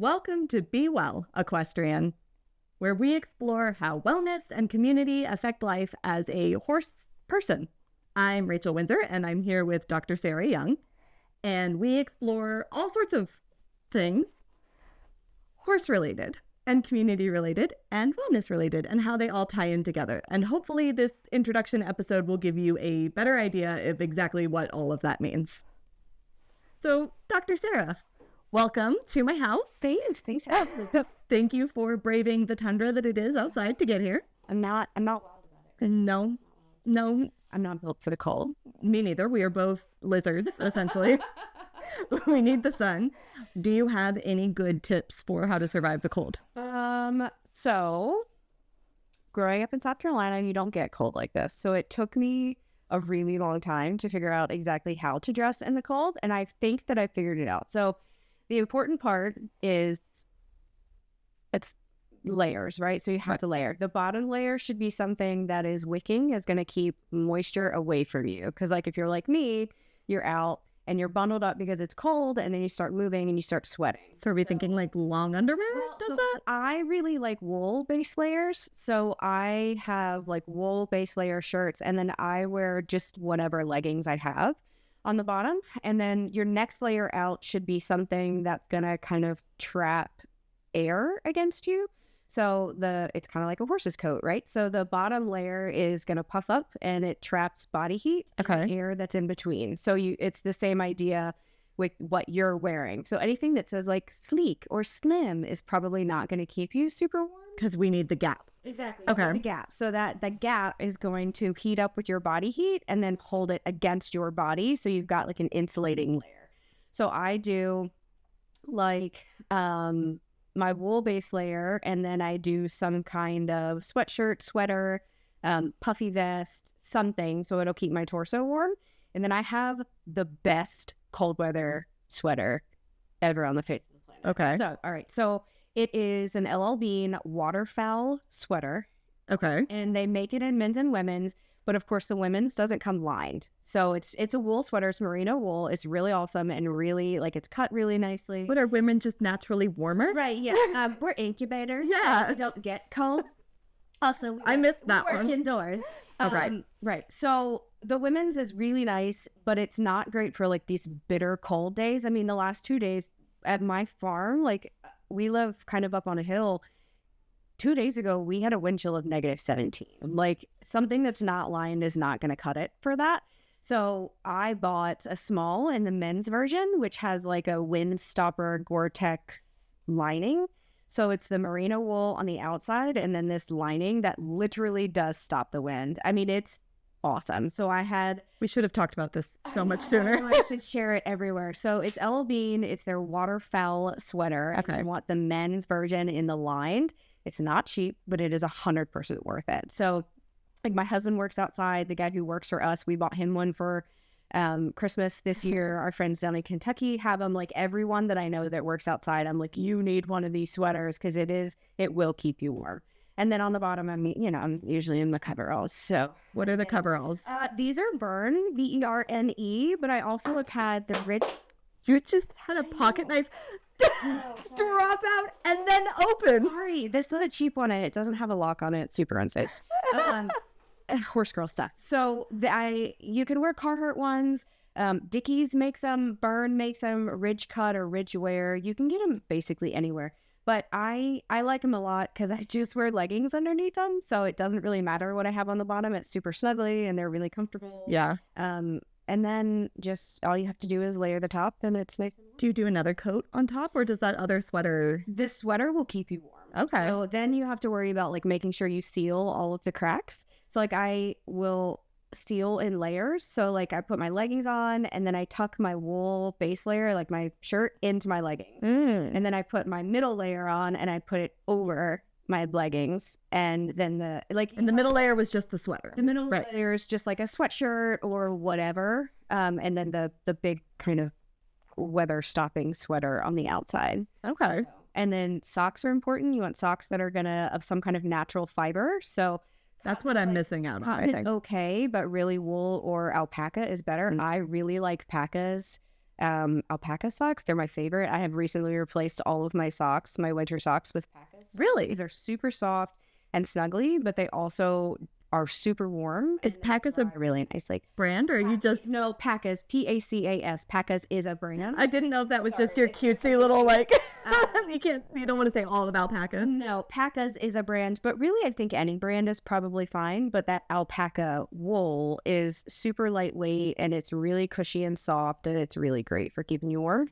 Welcome to Be Well, Equestrian, where we explore how wellness and community affect life as a horse person. I'm Rachel Windsor, and I'm here with Dr. Sarah Young, and we explore all sorts of things horse-related and community-related and wellness-related and how they all tie in together. And hopefully this introduction episode will give you a better idea of exactly what all of that means. So, Dr. Sarah, welcome to my house. Thanks. Thank you for braving the tundra that it is outside to get here. I'm not wild about it. No, I'm not built for the cold. me neither. We are both lizards, essentially. We need the sun. Do you have any good tips for how to survive the cold? So growing up in South Carolina, you don't get cold like this. So it took me a really long time to figure out exactly how to dress in the cold. And I think that I figured it out. So the important part is it's layers, right? So you have to layer. The bottom layer should be something that is wicking, is going to keep moisture away from you. Because like if you're like me, you're out and you're bundled up because it's cold, and then you start moving and you start sweating. So are we thinking like long underwear does that? I really like wool base layers. So I have like wool base layer shirts, and then I wear just whatever leggings I have on the bottom. And then your next layer out should be something that's going to kind of trap air against you. So it's kind of like a horse's coat, right? So the bottom layer is going to puff up and it traps body heat and air that's in between. So it's the same idea with what you're wearing. So anything that says like sleek or slim is probably not going to keep you super warm. Because we need the gap. Exactly. Okay. The gap. So that the gap is going to heat up with your body heat and then hold it against your body. So you've got like an insulating layer. So I do like my wool base layer, and then I do some kind of sweatshirt, sweater, puffy vest, something, so it'll keep my torso warm. And then I have the best cold weather sweater ever on the face of the planet. Okay. So, all right. So it is an LL Bean waterfowl sweater. Okay. And they make it in men's and women's, but of course the women's doesn't come lined. So it's a wool sweater. It's merino wool. It's really awesome and really like it's cut really nicely. But are women just naturally warmer? Right. Yeah. We're incubators. Yeah. So we don't get cold. Also, I missed that we work one. indoors. Okay. Right. So the women's is really nice, but it's not great for like these bitter cold days. I mean, the last 2 days at my farm, like we live kind of up on a hill. 2 days ago, we had a wind chill of -17. Like something that's not lined is not going to cut it for that. So I bought a small in the men's version, which has like a wind stopper Gore-Tex lining. So it's the merino wool on the outside and then this lining that literally does stop the wind. I mean, it's awesome. So We should have talked about this so much sooner. I should share it everywhere. So it's LL Bean. It's their waterfowl sweater. Okay. I want the men's version in the lined. It's not cheap, but it is 100% worth it. So like my husband works outside. The guy who works for us, we bought him one for Christmas this year. Our friends down in Kentucky have them. Like everyone that I know that works outside, I'm like, you need one of these sweaters because it will keep you warm. And then on the bottom, I'm usually in the coveralls. So What are the coveralls? these are Bern, Verne, but I also had the rich. You just had a pocket knife drop out and then open. Sorry, this is a cheap one and it doesn't have a lock on it. It's super unsafe. Horse girl stuff. So you can wear Carhartt ones. Dickies makes them, Bern makes them, Ridge Cut or Ridge Wear. You can get them basically anywhere. But I like them a lot because I just wear leggings underneath them. So it doesn't really matter what I have on the bottom. It's super snuggly and they're really comfortable. Yeah. And then just all you have to do is layer the top and it's nice. Do you do another coat on top, or does that other sweater? This sweater will keep you warm. Okay. So then you have to worry about like making sure you seal all of the cracks. So like I will seal in layers. So like I put my leggings on and then I tuck my wool base layer, like my shirt, into my leggings. And then I put my middle layer on and I put it over my leggings. And then the middle layer was just the sweater. The middle layer is just like a sweatshirt or whatever. And then the big kind of weather stopping sweater on the outside. Okay. And then socks are important. You want socks that are of some kind of natural fiber. So that's what I'm missing out on, I think. Okay, but really wool or alpaca is better. I really like Pacas alpaca socks. They're my favorite. I have recently replaced all of my socks, my winter socks, with alpacas. Really? They're super soft and snuggly, but they also are super warm. Is Pacas a really nice, like brand, or are you just... No, Pacas, Pacas. Pacas is a brand. I didn't know if that was just your cutesy little like. You don't want to say all of alpaca. No, Pacas is a brand, but really I think any brand is probably fine. But that alpaca wool is super lightweight and it's really cushy and soft, and it's really great for keeping you warm.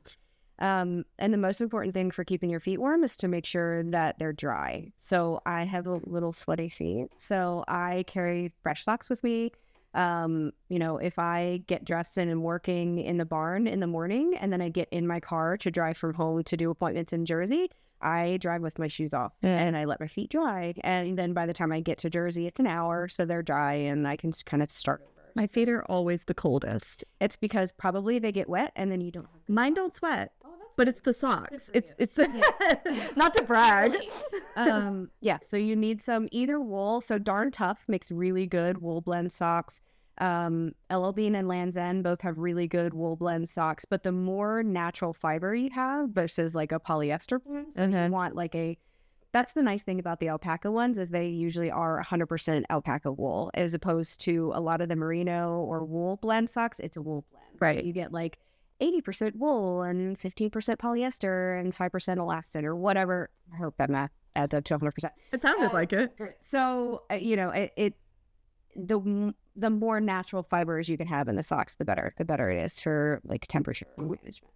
And the most important thing for keeping your feet warm is to make sure that they're dry. So I have little sweaty feet, so I carry fresh socks with me. If I get dressed and am working in the barn in the morning and then I get in my car to drive from home to do appointments in Jersey, I drive with my shoes off and I let my feet dry. And then by the time I get to Jersey, it's an hour, so they're dry and I can kind of start over. My feet are always the coldest. It's because probably they get wet and then you don't have Mine don't sweat. But it's the socks. It's not to brag. So you need some either wool. So Darn Tough makes really good wool blend socks. LL Bean and Land's End both have really good wool blend socks. But the more natural fiber you have versus like a polyester blend, so you want like that's the nice thing about the alpaca ones is they usually are 100% alpaca wool, as opposed to a lot of the merino or wool blend socks. It's a wool blend. Right. So you get like 80% wool and 15% polyester and 5% elastin or whatever. I hope that math adds up to 100%. It sounded like it. So, the more natural fibers you can have in the socks, the better it is for like temperature management.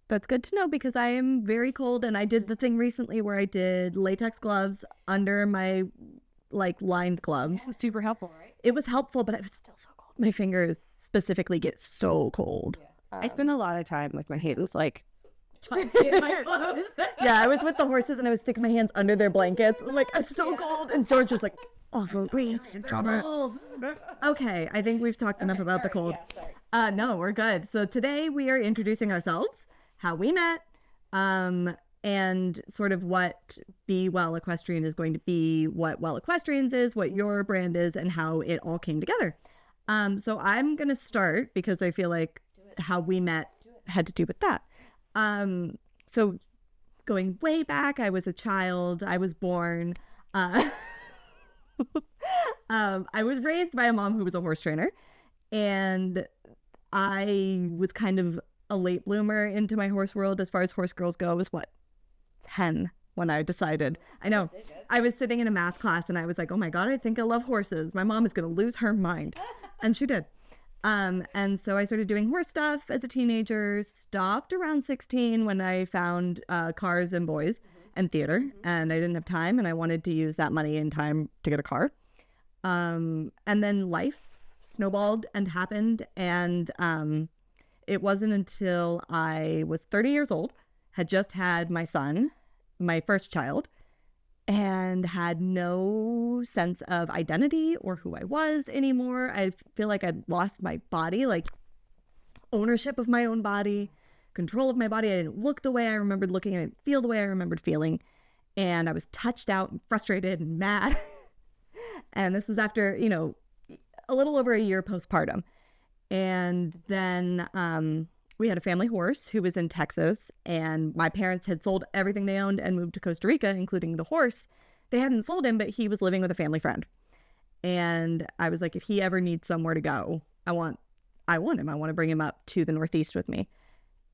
That's good to know because I am very cold, and I did the thing recently where I did latex gloves under my like lined gloves. It was super helpful, right? It was helpful, but it was still so cold. My fingers specifically get so cold. Yeah. I spend a lot of time with my hands like yeah, I was with the horses and I was sticking my hands under their blankets. I'm like, I'm so cold. And George was like, oh, it's cold. Okay, I think we've talked enough about the cold. Yeah, no, we're good. So today we are introducing ourselves, how we met, and sort of what Be Well Equestrian is going to be, what Well Equestrians is, what your brand is, and how it all came together. So I'm going to start because I feel like how we met had to do with that. So going way back, I was a child. I was born. I was raised by a mom who was a horse trainer, and I was kind of a late bloomer into my horse world as far as horse girls go. I was 10 when I decided. I know. I was sitting in a math class and I was like, oh my God, I think I love horses. My mom is going to lose her mind. And she did. And so I started doing horse stuff as a teenager, stopped around 16 when I found cars and boys and theater, and I didn't have time, and I wanted to use that money and time to get a car. And then life snowballed and happened, and it wasn't until I was 30 years old, had just had my son, my first child, and had no sense of identity or who I was anymore. I feel like I'd lost my body, like ownership of my own body, control of my body. I didn't look the way I remembered looking. I didn't feel the way I remembered feeling. And I was touched out and frustrated and mad. And this was after, a little over a year postpartum. And then we had a family horse who was in Texas, and my parents had sold everything they owned and moved to Costa Rica, including the horse. They hadn't sold him, but he was living with a family friend. And I was like, if he ever needs somewhere to go, I want him. I want to bring him up to the Northeast with me.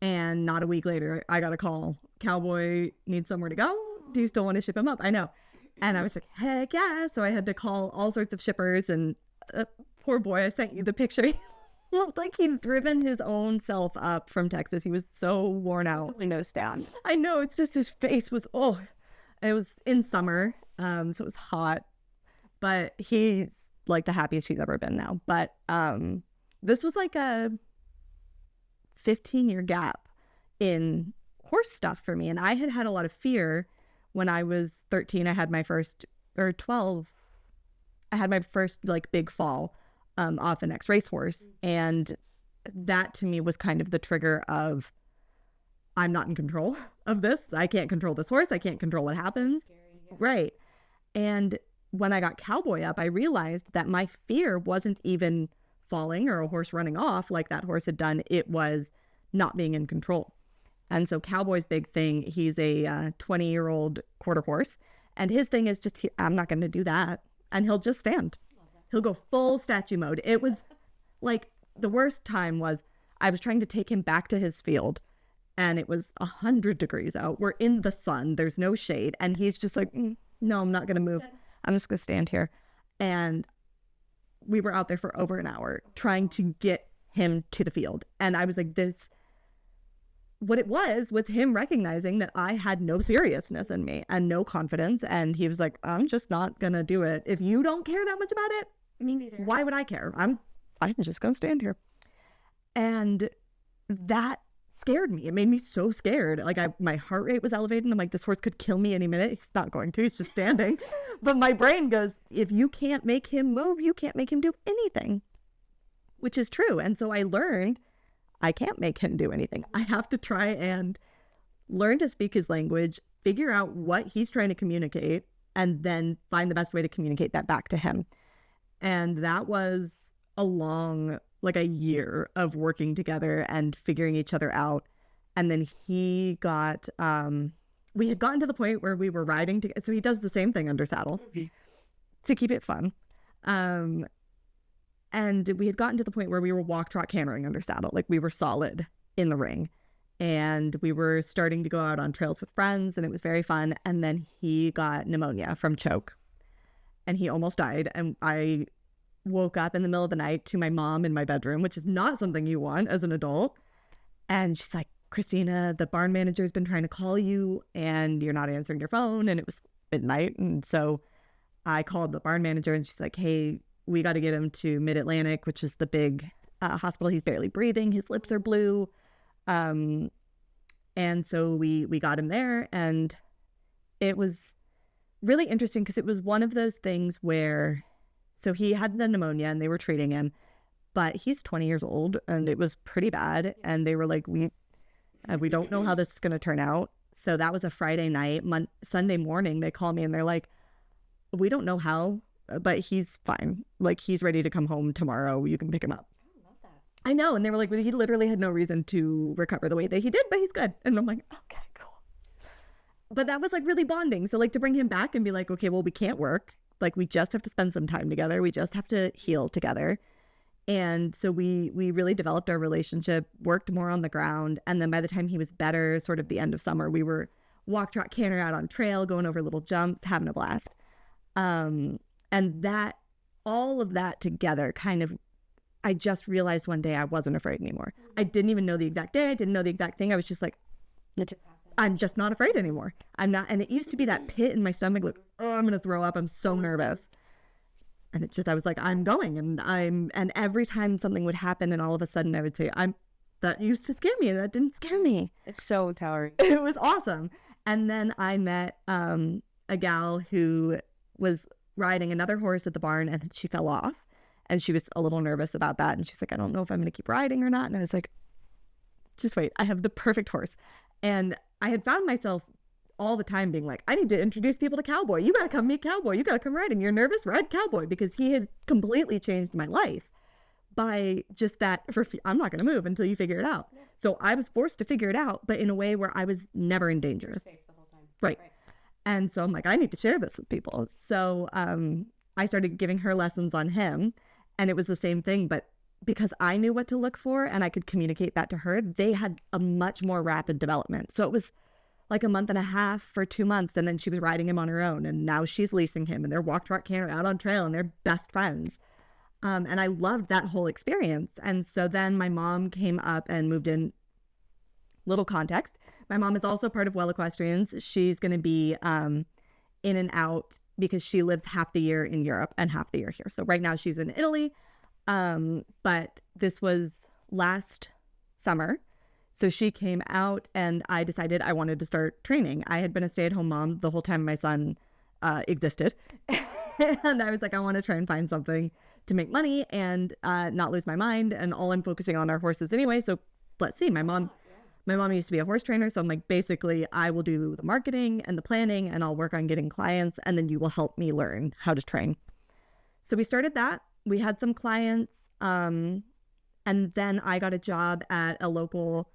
And not a week later, I got a call. Cowboy needs somewhere to go. Do you still want to ship him up? I know. And I was like, heck yeah. So I had to call all sorts of shippers, and poor boy, I sent you the picture. He looked like he'd driven his own self up from Texas. He was so worn out. Nose down. I know. It's just his face was, it was in summer. So it was hot. But he's like the happiest he's ever been now. But this was like a 15-year gap in horse stuff for me. And I had a lot of fear when I was 13. I had my first, or 12, I had my first like big fall off an ex-racehorse. And that to me was kind of the trigger of, I'm not in control of this. I can't control this horse. I can't control what happens. Scary, yeah. Right. And when I got Cowboy up, I realized that my fear wasn't even falling or a horse running off like that horse had done. It was not being in control. And so Cowboy's big thing, he's a 20-year-old quarter horse. And his thing is just, I'm not going to do that. And he'll just stand. He'll go full statue mode. It was like the worst time was I was trying to take him back to his field and it was 100 degrees out. We're in the sun. There's no shade. And he's just like, no, I'm not going to move. I'm just going to stand here. And we were out there for over an hour trying to get him to the field. And I was like, what it was him recognizing that I had no seriousness in me and no confidence. And he was like, I'm just not going to do it. If you don't care that much about it, me neither. Why would I care? I'm just going to stand here. And that scared me. It made me so scared. Like my heart rate was elevated. I'm like, this horse could kill me any minute. He's not going to. He's just standing. But my brain goes, if you can't make him move, you can't make him do anything, which is true. And so I learned I can't make him do anything. I have to try and learn to speak his language, figure out what he's trying to communicate, and then find the best way to communicate that back to him. And that was like a year of working together and figuring each other out. And then we had gotten to the point where we were riding together. So he does the same thing under saddle to keep it fun. And we had gotten to the point where we were walk, trot, cantering under saddle. Like we were solid in the ring. And we were starting to go out on trails with friends and it was very fun. And then he got pneumonia from choke and he almost died. And I woke up in the middle of the night to my mom in my bedroom, which is not something you want as an adult. And she's like, Christina, the barn manager's been trying to call you and you're not answering your phone. And it was midnight. And so I called the barn manager and she's like, hey, we got to get him to Mid-Atlantic, which is the big hospital. He's barely breathing. His lips are blue. And so we got him there, and it was really interesting because it was one of those things where, so he had the pneumonia and they were treating him, but he's 20 years old and it was pretty bad. And they were like, we don't know how this is going to turn out. So that was a Friday night. Sunday morning, they call me and they're like, we don't know how, but he's fine. Like he's ready to come home tomorrow. You can pick him up. I know. And they were like, well, he literally had no reason to recover the way that he did, but he's good. And I'm like, okay, cool. But that was like really bonding. So like to bring him back and be like, okay, well, we can't work. Like we just have to spend some time together. We just have to heal together. And so we really developed our relationship, worked more on the ground. And then by the time he was better, sort of the end of summer, we were walk, trot, canter out on trail, going over little jumps, having a blast. And all of that together kind of, I just realized one day I wasn't afraid anymore. I didn't even know the exact day. I didn't know the exact thing. I was just like, it just happened. I'm just not afraid anymore. I'm not. And it used to be that pit in my stomach, like, oh, I'm going to throw up. I'm so nervous. And it just, I was like, I'm going. And every time something would happen and all of a sudden I would say, that used to scare me. That didn't scare me. It's so empowering. It was awesome. And then I met a gal who was riding another horse at the barn and she fell off. And she was a little nervous about that. And she's like, I don't know if I'm going to keep riding or not. And I was like, just wait, I have the perfect horse. And I had found myself all the time being like, I need to introduce people to Cowboy. You got to come meet Cowboy. You got to come riding. You're nervous? Ride Cowboy. Because he had completely changed my life by just that, I'm not going to move until you figure it out. Yeah. So I was forced to figure it out, but in a way where I was never in danger. Safe the whole time. Right. And so I'm like, I need to share this with people. So I started giving her lessons on him. And it was the same thing, but because I knew what to look for and I could communicate that to her, they had a much more rapid development. So it was like a month and a half for 2 months. And then she was riding him on her own. And now she's leasing him and they're walk, trot, canter out on trail and they're best friends. And I loved that whole experience. And so then my mom came up and moved in. Little context. My mom is also part of Well Equestrians. She's going to be in and out because she lives half the year in Europe and half the year here. So right now she's in Italy. But this was last summer. So she came out and I decided I wanted to start training. I had been a stay-at-home mom the whole time my son existed. And I was like, I want to try and find something to make money and not lose my mind. And all I'm focusing on are horses anyway. So let's see. My mom used to be a horse trainer. So I'm like, basically, I will do the marketing and the planning and I'll work on getting clients. And then you will help me learn how to train. So we started that. We had some clients. And then I got a job at a local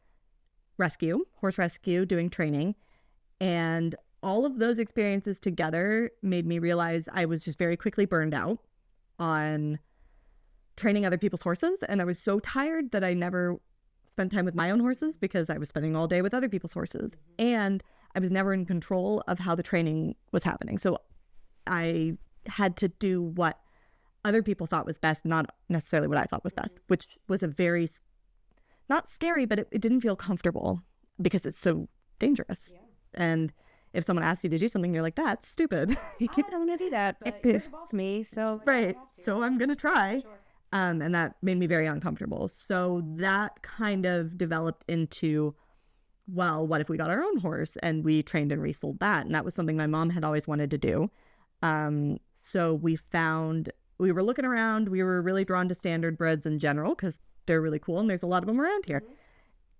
horse rescue, doing training. And all of those experiences together made me realize I was just very quickly burned out on training other people's horses. And I was so tired that I never spent time with my own horses because I was spending all day with other people's horses. And I was never in control of how the training was happening. So I had to do what other people thought was best, not necessarily what I thought was best, which was a very, not scary, but it didn't feel comfortable because it's so dangerous. Yeah. And if someone asks you to do something, you're like, that's stupid. I don't want to do that, but you're the boss of me, so. Right. So I'm going to try. Sure. And that made me very uncomfortable. So that kind of developed into, well, what if we got our own horse and we trained and resold that? And that was something my mom had always wanted to do. So we were looking around. We were really drawn to standard breds in general because they're really cool and there's a lot of them around here. Mm-hmm.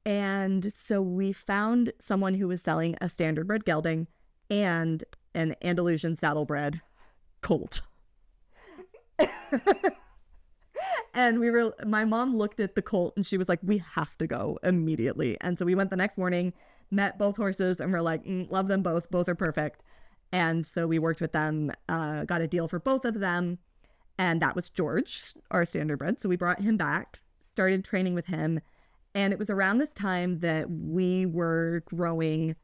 And so we found someone who was selling a standard bred gelding and an Andalusian saddlebred colt. And my mom looked at the colt and she was like, we have to go immediately. And so we went the next morning, met both horses, and we're like, love them both. Both are perfect. And so we worked with them, got a deal for both of them. And that was George, our standard bred. So we brought him back, started training with him. And it was around this time that we were growing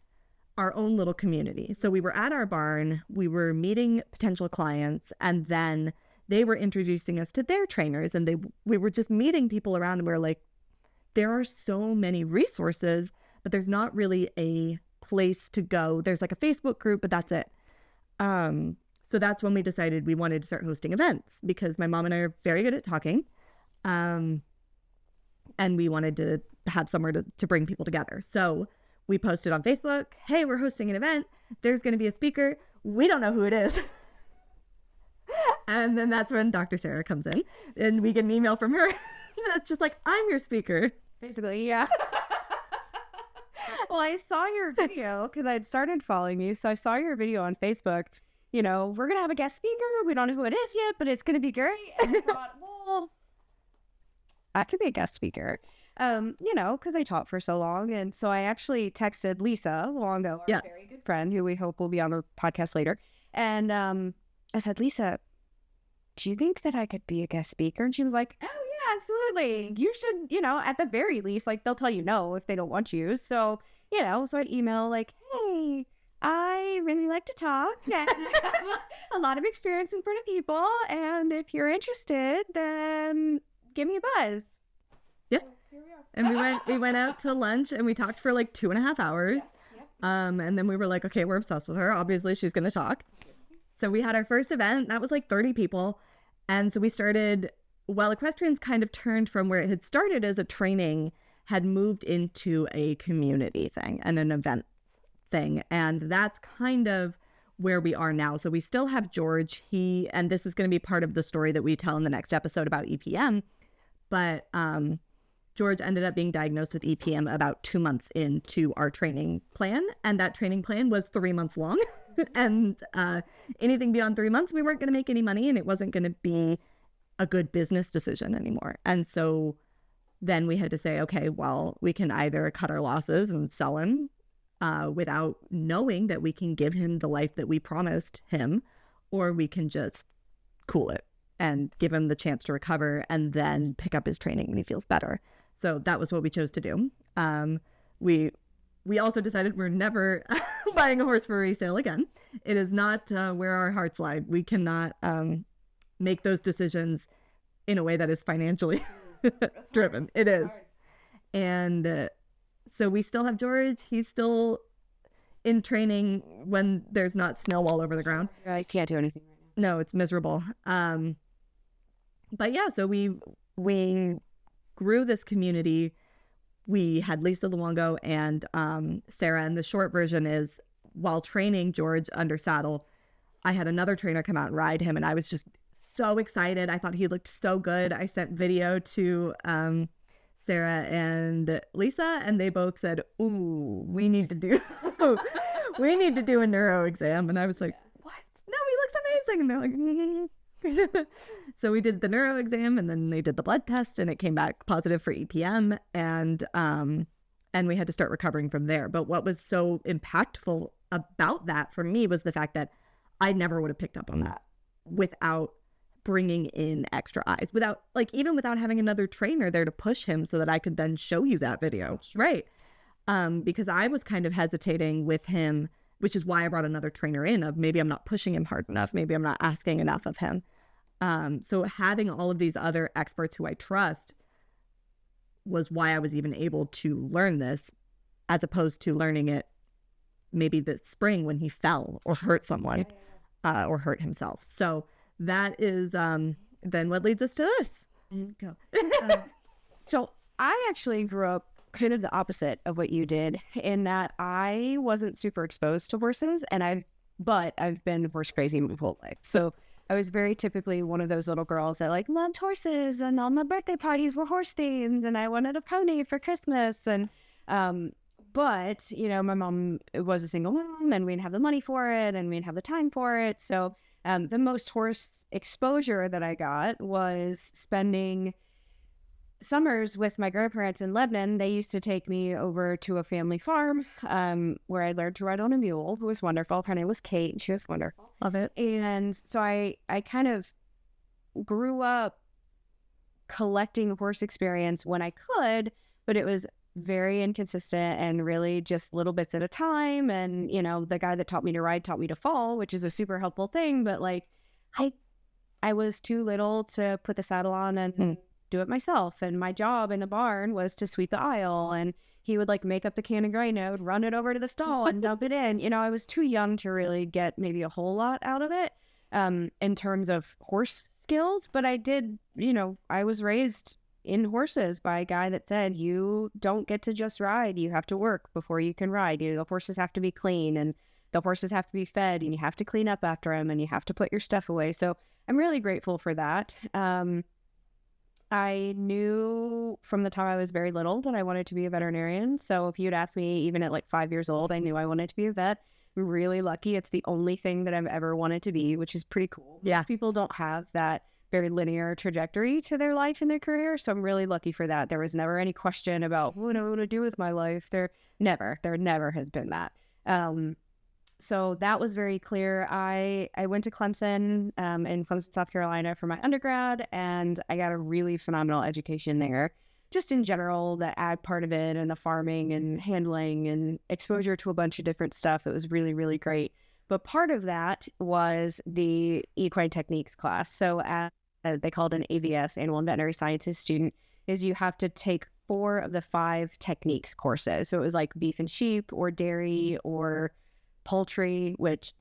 our own little community. So we were at our barn, we were meeting potential clients, and then they were introducing us to their trainers, and we were just meeting people around, and we were like, there are so many resources, but there's not really a place to go. There's like a Facebook group, but that's it. So that's when we decided we wanted to start hosting events because my mom and I are very good at talking. And we wanted to have somewhere to bring people together. So we posted on Facebook, hey, we're hosting an event. There's going to be a speaker. We don't know who it is. And then that's when Dr. Sarah comes in and we get an email from her. That's just like, I'm your speaker. Basically, yeah. Well, I saw your video because I had started following you. So I saw your video on Facebook. You know, we're going to have a guest speaker. We don't know who it is yet, but it's going to be great. And I thought, well, I could be a guest speaker, you know, because I taught for so long. And so I actually texted Lisa Luongo, our very good friend, who we hope will be on the podcast later. And I said, Lisa, do you think that I could be a guest speaker? And she was like, oh, yeah, absolutely. You should, you know, at the very least, like they'll tell you no if they don't want you. So, you know, so I email like, hey, I really like to talk and I have a lot of experience in front of people. And if you're interested, then give me a buzz. Yeah. And we went out to lunch and we talked for like 2.5 hours. Yes. Yep. And then we were like, okay, we're obsessed with her. Obviously she's going to talk. So we had our first event. That was like 30 people. And so we started, well, Equestrians kind of turned from where it had started as a training, had moved into a community thing and an event thing. And that's kind of where we are now. So we still have George. And this is going to be part of the story that we tell in the next episode about EPM. But George ended up being diagnosed with EPM about 2 months into our training plan. And that training plan was 3 months long. And anything beyond 3 months, we weren't going to make any money and it wasn't going to be a good business decision anymore. And so then we had to say, okay, well, we can either cut our losses and sell him without knowing that we can give him the life that we promised him, or we can just cool it and give him the chance to recover and then pick up his training when he feels better. So that was what we chose to do. We also decided we're never buying a horse for resale again. It is not where our hearts lie. We cannot make those decisions in a way that is financially driven. It is. And so we still have George. He's still in training when there's not snow all over the ground. I can't do anything right now. No, it's miserable. But yeah, so we grew this community. We had Lisa Luongo and Sarah, and the short version is while training George under saddle, I had another trainer come out and ride him, and I was just so excited. I thought he looked so good. I sent video to Sarah and Lisa, and they both said, "Ooh, we need to do a neuro exam." And I was like, "What? No, he looks amazing." And they're like, So we did the neuro exam, and then they did the blood test, and it came back positive for EPM. And and we had to start recovering from there. But what was so impactful about that for me was the fact that I never would have picked up on that without bringing in extra eyes, without like even without having another trainer there to push him so that I could then show you that video. Right. Because I was kind of hesitating with him, which is why I brought another trainer in of maybe I'm not pushing him hard enough. Maybe I'm not asking enough of him. So having all of these other experts who I trust was why I was even able to learn this, as opposed to learning it maybe this spring when he fell or hurt someone or hurt himself. So that is then what leads us to this. Go. So I actually grew up kind of the opposite of what you did, in that I wasn't super exposed to horses, but I've been horse crazy my whole life. So I was very typically one of those little girls that like loved horses, and all my birthday parties were horse themed, and I wanted a pony for Christmas. And but you know, my mom was a single mom, and we didn't have the money for it, and we didn't have the time for it. So the most horse exposure that I got was spending summers with my grandparents in Lebanon. They used to take me over to a family farm where I learned to ride on a mule, who was wonderful. Her name was Kate, and she was wonderful. Love it. And so I kind of grew up collecting horse experience when I could, but it was very inconsistent and really just little bits at a time. And, you know, the guy that taught me to ride taught me to fall, which is a super helpful thing. But like, I was too little to put the saddle on and do it myself. And my job in the barn was to sweep the aisle, and he would like make up the can of grain, I would run it over to the stall and dump it in. You know, I was too young to really get maybe a whole lot out of it in terms of horse skills. But I did, you know, I was raised in horses by a guy that said, you don't get to just ride, you have to work before you can ride. You know, the horses have to be clean, and the horses have to be fed, and you have to clean up after them, and you have to put your stuff away. So I'm really grateful for that. I knew from the time I was very little that I wanted to be a veterinarian. So if you'd asked me even at like 5 years old, I knew I wanted to be a vet. I'm really lucky. It's the only thing that I've ever wanted to be, which is pretty cool. Yeah. Most people don't have that very linear trajectory to their life and their career. So I'm really lucky for that. There was never any question about what do I want to do with my life. There never has been that. So that was very clear. I went to Clemson in Clemson, South Carolina for my undergrad, and I got a really phenomenal education there. Just in general, the ag part of it and the farming and handling and exposure to a bunch of different stuff. It was really, really great. But part of that was the equine techniques class. So they called an AVS, Animal and Veterinary Sciences student, is you have to take 4 of the 5 techniques courses. So it was like beef and sheep or dairy or poultry, which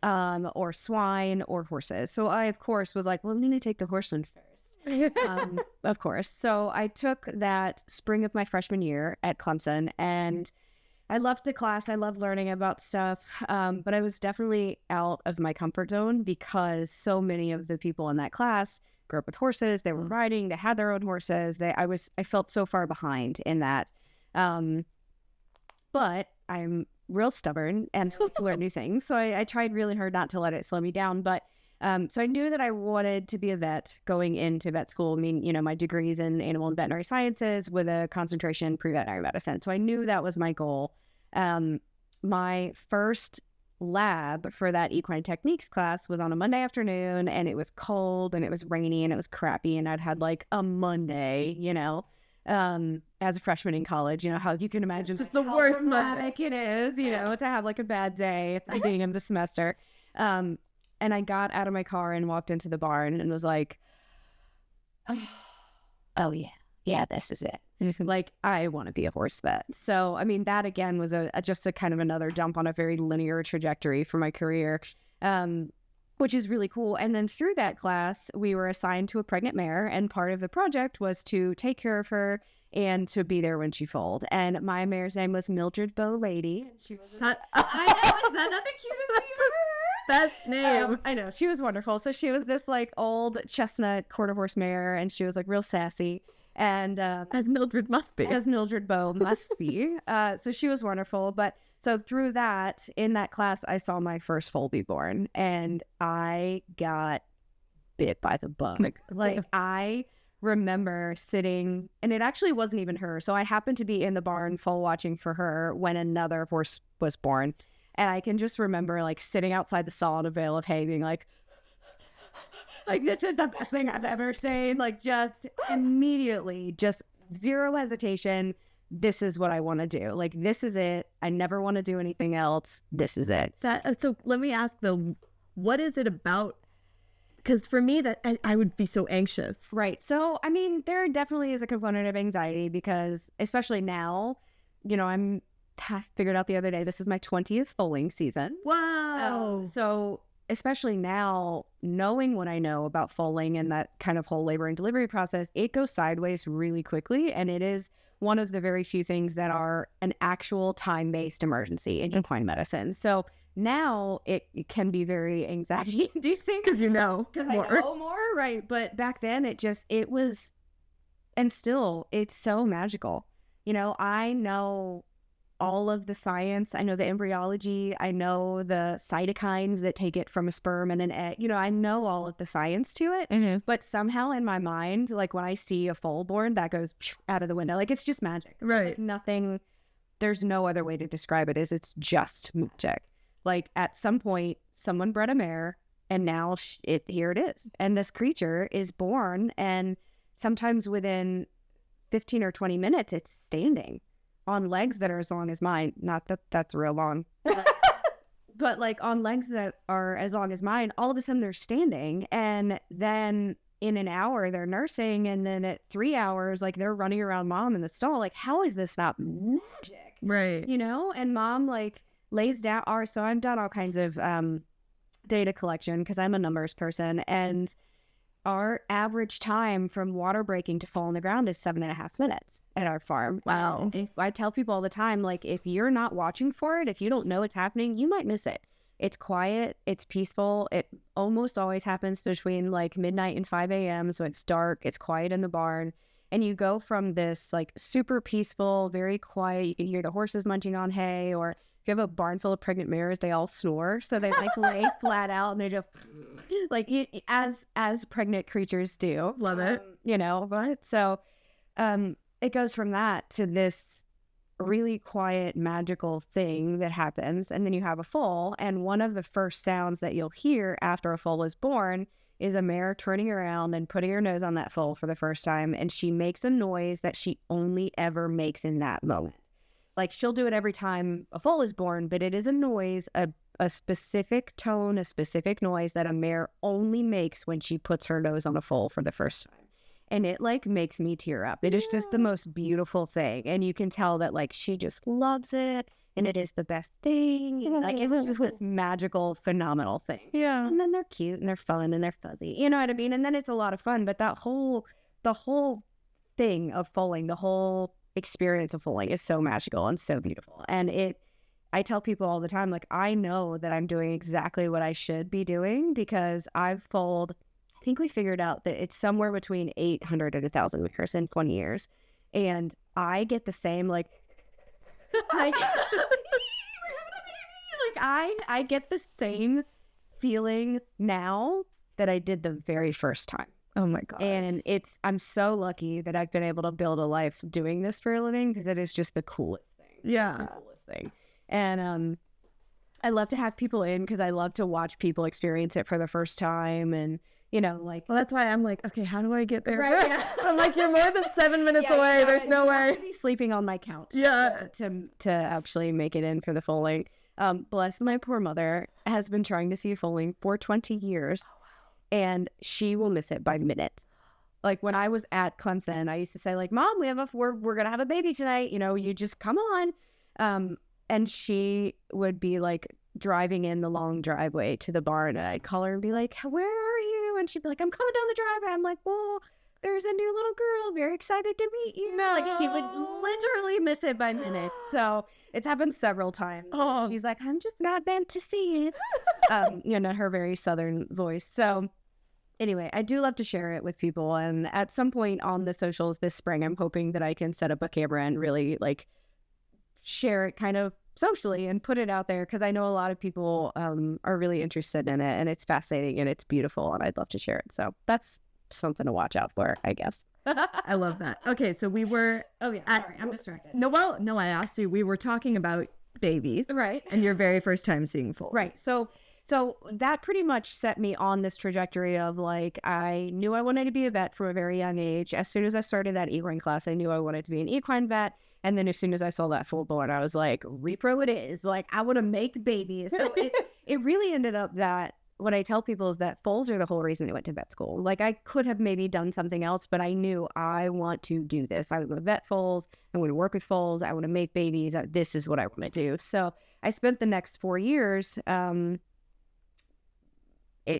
or swine or horses. So I, of course, was like, well, I'm going to take the horse one first. Of course. So I took that spring of my freshman year at Clemson, and I loved the class. I loved learning about stuff. But I was definitely out of my comfort zone because so many of the people in that class grew up with horses. They were riding. They had their own horses. I felt so far behind in that. But I'm real stubborn and to learn new things. So I tried really hard not to let it slow me down. But so I knew that I wanted to be a vet going into vet school. I mean, you know, my degree's in animal and veterinary sciences with a concentration in pre-veterinary medicine. So I knew that was my goal. My first lab for that equine techniques class was on a Monday afternoon, and it was cold and it was rainy and it was crappy. And I'd had like a Monday, you know, as a freshman in college, you know, how you can imagine it's the worst traumatic it is, you know, to have like a bad day at the beginning of the semester. And I got out of my car and walked into the barn and was like, oh yeah, this is it. Like, I want to be a horse vet. So, I mean, that again was just a kind of another jump on a very linear trajectory for my career, which is really cool. And then through that class, we were assigned to a pregnant mare, and part of the project was to take care of her and to be there when she foaled. And my mare's name was Mildred Bow Lady. She was I know, is that not the cutest name ever? That name. I know, she was wonderful. So she was this like old chestnut quarter horse mare, and she was like real sassy. And as Mildred must be. As Mildred Bow must be. So she was wonderful. But so through that, in that class, I saw my first foal be born, and I got bit by the bug. Like I remember sitting, and it actually wasn't even her. So I happened to be in the barn foal watching for her when another horse was born. And I can just remember like sitting outside the stall in a veil of hay being like, this is the best thing I've ever seen. Like just immediately, just zero hesitation. This is what I want to do. Like, this is it. I never want to do anything else. This is it. So let me ask though, what is it about? Because for me, that I would be so anxious. Right. So, I mean, there definitely is a component of anxiety because, especially now, I figured out the other day, this is my 20th foaling season. Wow. So, especially now, knowing what I know about foaling and that kind of whole labor and delivery process, it goes sideways really quickly. And it is one of the very few things that are an actual time-based emergency in equine medicine. So, now it can be very anxiety inducing because I know more, right? But back then it was, and still it's so magical. I know all of the science. I know the embryology. I know the cytokines that take it from a sperm and an egg. I know all of the science to it. Mm-hmm. But somehow in my mind, like when I see a foal born, that goes out of the window. Like it's just magic. Right. Like nothing. There's no other way to describe it. It's just magic. Like at some point, someone bred a mare, and now here it is. And this creature is born, and sometimes within 15 or 20 minutes, it's standing on legs that are as long as mine. Not that that's real long, but like on legs that are as long as mine. All of a sudden, they're standing, and then in an hour, they're nursing, and then at 3 hours, like they're running around mom in the stall. Like, how is this not magic? Right. And mom like lays down so I've done all kinds of data collection because I'm a numbers person, and our average time from water breaking to fall on the ground is 7.5 minutes at our farm. Wow. I tell people all the time, like, if you're not watching for it, if you don't know it's happening, you might miss it. It's quiet, it's peaceful. It almost always happens between like midnight and 5 a.m. So it's dark, it's quiet in the barn. And you go from this like super peaceful, very quiet, you can hear the horses munching on hay, or if you have a barn full of pregnant mares, they all snore. So they like lay flat out and they just like as pregnant creatures do. Love it. But so it goes from that to this really quiet, magical thing that happens. And then you have a foal. And one of the first sounds that you'll hear after a foal is born is a mare turning around and putting her nose on that foal for the first time. And she makes a noise that she only ever makes in that moment. Like, she'll do it every time a foal is born, but it is a noise, a specific tone, a specific noise that a mare only makes when she puts her nose on a foal for the first time. And it, like, makes me tear up. It is just the most beautiful thing. And you can tell that, like, she just loves it, and it is the best thing. And, like, it's just this magical, phenomenal thing. Yeah. And then they're cute, and they're fun, and they're fuzzy. You know what I mean? And then it's a lot of fun. But the whole thing of foaling, the whole experience of foaling is so magical and so beautiful. And I tell people all the time, like, I know that I'm doing exactly what I should be doing because I've foaled, I think we figured out that it's somewhere between 800 and 1,000 mares in 20 years. And I get the same, like, I get the same feeling now that I did the very first time. Oh my God. And I'm so lucky that I've been able to build a life doing this for a living because it is just the coolest thing. Yeah. It's the coolest thing. And I love to have people in because I love to watch people experience it for the first time. And, like. Well, that's why I'm like, okay, how do I get there? Right, yeah. I'm like, you're more than 7 minutes away. There's no way. To be sleeping on my couch. Yeah. To actually make it in for the foaling. Bless my poor mother has been trying to see foaling for 20 years. And she will miss it by minutes. Like when I was at Clemson, I used to say like, Mom, we're going to have a baby tonight. You just come on. And she would be like driving in the long driveway to the barn. And I'd call her and be like, where are you? And she'd be like, I'm coming down the driveway. I'm like, well, there's a new little girl. Very excited to meet you. No. Like she would literally miss it by minutes. So it's happened several times. Oh. She's like, I'm just not meant to see it. Her very Southern voice. So anyway, I do love to share it with people. And at some point on the socials this spring, I'm hoping that I can set up a camera and really like share it kind of socially and put it out there. Cause I know a lot of people are really interested in it and it's fascinating and it's beautiful and I'd love to share it. So that's something to watch out for, I guess. I love that. Okay, so we were. Oh yeah, sorry, I'm distracted. No, well, no, I asked you. We were talking about babies, Right, and your very first time seeing foals. right. So that pretty much set me on this trajectory of like, I knew I wanted to be a vet from a very young age. As soon as I started that equine class, I knew I wanted to be an equine vet. And then as soon as I saw that full board, I was like, repro it is. Like, I want to make babies. So it really ended up that what I tell people is that foals are the whole reason I went to vet school. Like, I could have maybe done something else, but I knew I want to do this. I want to vet foals. I want to work with foals. I want to make babies. This is what I want to do. So I spent the next 4 years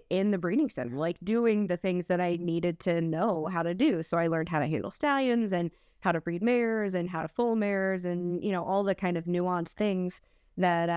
in the breeding center, like doing the things that I needed to know how to do. So I learned how to handle stallions and how to breed mares and how to foal mares and, you know, all the kind of nuanced things that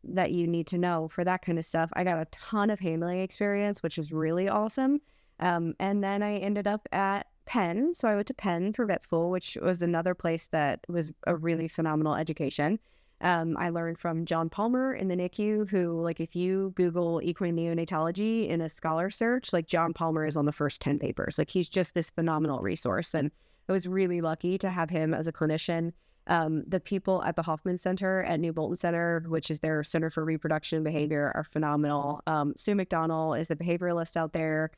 that you need to know for that kind of stuff. I got a ton of handling experience, which was really awesome. And then I ended up at Penn. So I went to Penn for vet school, which was another place that was a really phenomenal education. I learned from John Palmer in the NICU, who, like, if you Google equine neonatology in a scholar search, like, John Palmer is on the first 10 papers. Like, he's just this phenomenal resource. And I was really lucky to have him as a clinician. The people at the Hoffman Center at New Bolton Center, which is their Center for Reproduction and Behavior, are phenomenal. Sue McDonnell is the behavioralist out there.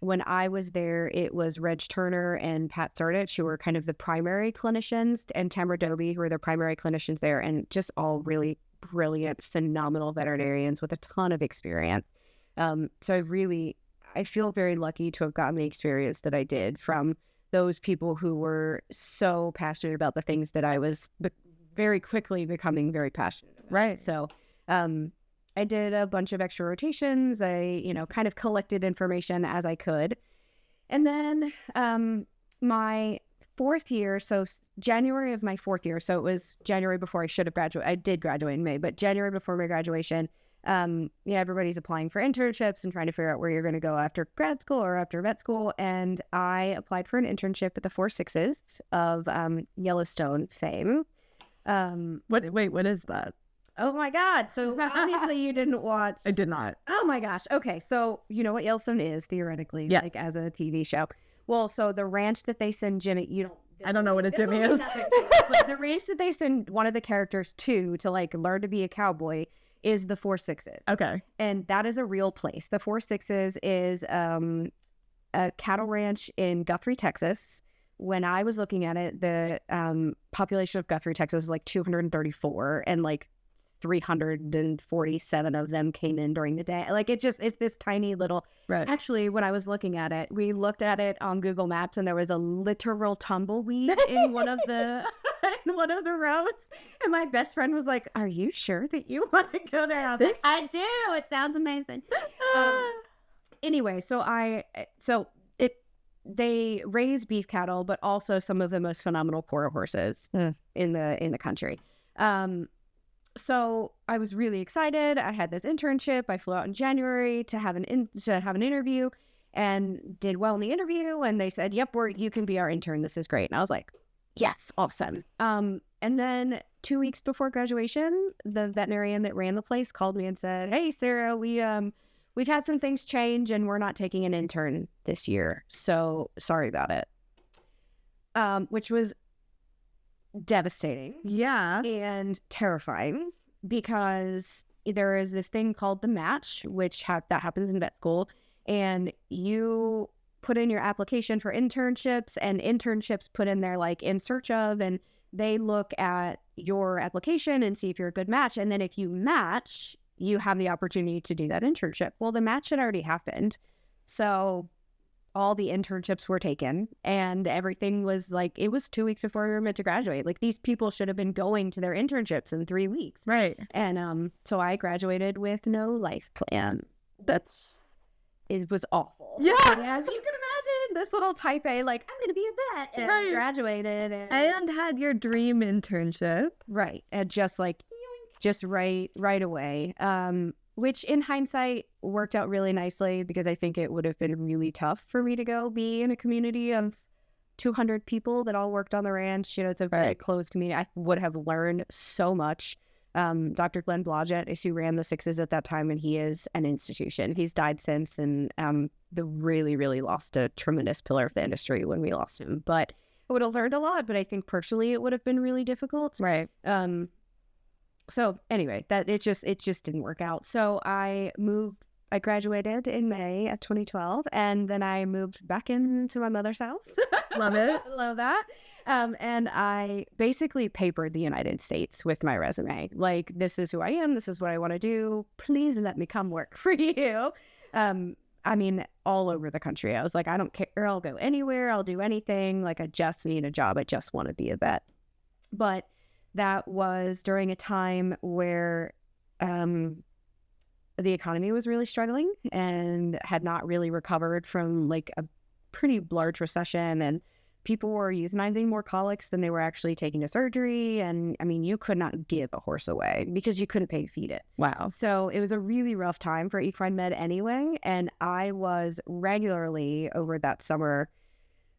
When I was there, it was Reg Turner and Pat Sardich, who were kind of the primary clinicians, and Tamara Doby, who were the primary clinicians there, and just all really brilliant, phenomenal veterinarians with a ton of experience. So I feel very lucky to have gotten the experience that I did from those people who were so passionate about the things that I was very quickly becoming very passionate about. Right. So, I did a bunch of extra rotations. I, kind of collected information as I could. And then my fourth year, so January of my fourth year, so it was January before I should have graduated. I did graduate in May, but January before my graduation, everybody's applying for internships and trying to figure out where you're going to go after grad school or after vet school. And I applied for an internship at the Four Sixes of Yellowstone fame. What is that? Oh my God. So obviously you didn't watch. I did not. Oh my gosh. Okay. So you know what Yellowstone is theoretically, yeah, like as a TV show. Well, so the ranch that they send Jimmy, I don't know what a Jimmy is. But the ranch that they send one of the characters to like learn to be a cowboy is the Four Sixes. Okay. And that is a real place. The Four Sixes is a cattle ranch in Guthrie, Texas. When I was looking at it, the population of Guthrie, Texas was like 234, and like 347 of them came in during the day. Like, it's this tiny little. Right. Actually, when I was looking at it, we looked at it on Google Maps, and there was a literal tumbleweed in one of the roads. And my best friend was like, "Are you sure that you want to go there?" I was like, "I do. It sounds amazing." Anyway, they raise beef cattle, but also some of the most phenomenal quarter horses in the country. So I was really excited. I had this internship. I flew out in January to have an interview, and did well in the interview. And they said, "Yep, you can be our intern. This is great." And I was like, "Yes, awesome." And then 2 weeks before graduation, the veterinarian that ran the place called me and said, "Hey, Sarah, we've had some things change, and we're not taking an intern this year. So sorry about it." Which was devastating. Yeah. And terrifying, because there is this thing called the match, which that happens in vet school, and you put in your application for internships, and internships put in there like in search of, and they look at your application and see if you're a good match. And then if you match, you have the opportunity to do that internship. Well, the match had already happened. So all the internships were taken, and everything was like, it was 2 weeks before we were meant to graduate. Like, these people should have been going to their internships in 3 weeks. Right. And so I graduated with no life plan. It was awful. Yeah. As you can imagine, this little type A, like, I'm going to be a vet, and right. Graduated. And had your dream internship. Right. And just like, just right away. Which in hindsight worked out really nicely, because I think it would have been really tough for me to go be in a community of 200 people that all worked on the ranch. It's a very closed community. I would have learned so much. Dr. Glenn Blodgett is who ran the Sixes at that time, and he is an institution. He's died since, and really, really lost a tremendous pillar of the industry when we lost him. But I would have learned a lot, but I think personally it would have been really difficult. Right. So anyway, that it just didn't work out. So I graduated in May of 2012, and then I moved back into my mother's house. Love it. Love that. And I basically papered the United States with my resume. Like, this is who I am. This is what I want to do. Please let me come work for you. I mean, all over the country. I was like, I don't care. I'll go anywhere. I'll do anything. Like, I just need a job. I just want to be a vet. But that was during a time where the economy was really struggling and had not really recovered from like a pretty large recession, and people were euthanizing more colics than they were actually taking to surgery. And I mean, you could not give a horse away because you couldn't pay to feed it. Wow. So it was a really rough time for equine med anyway. And I was regularly over that summer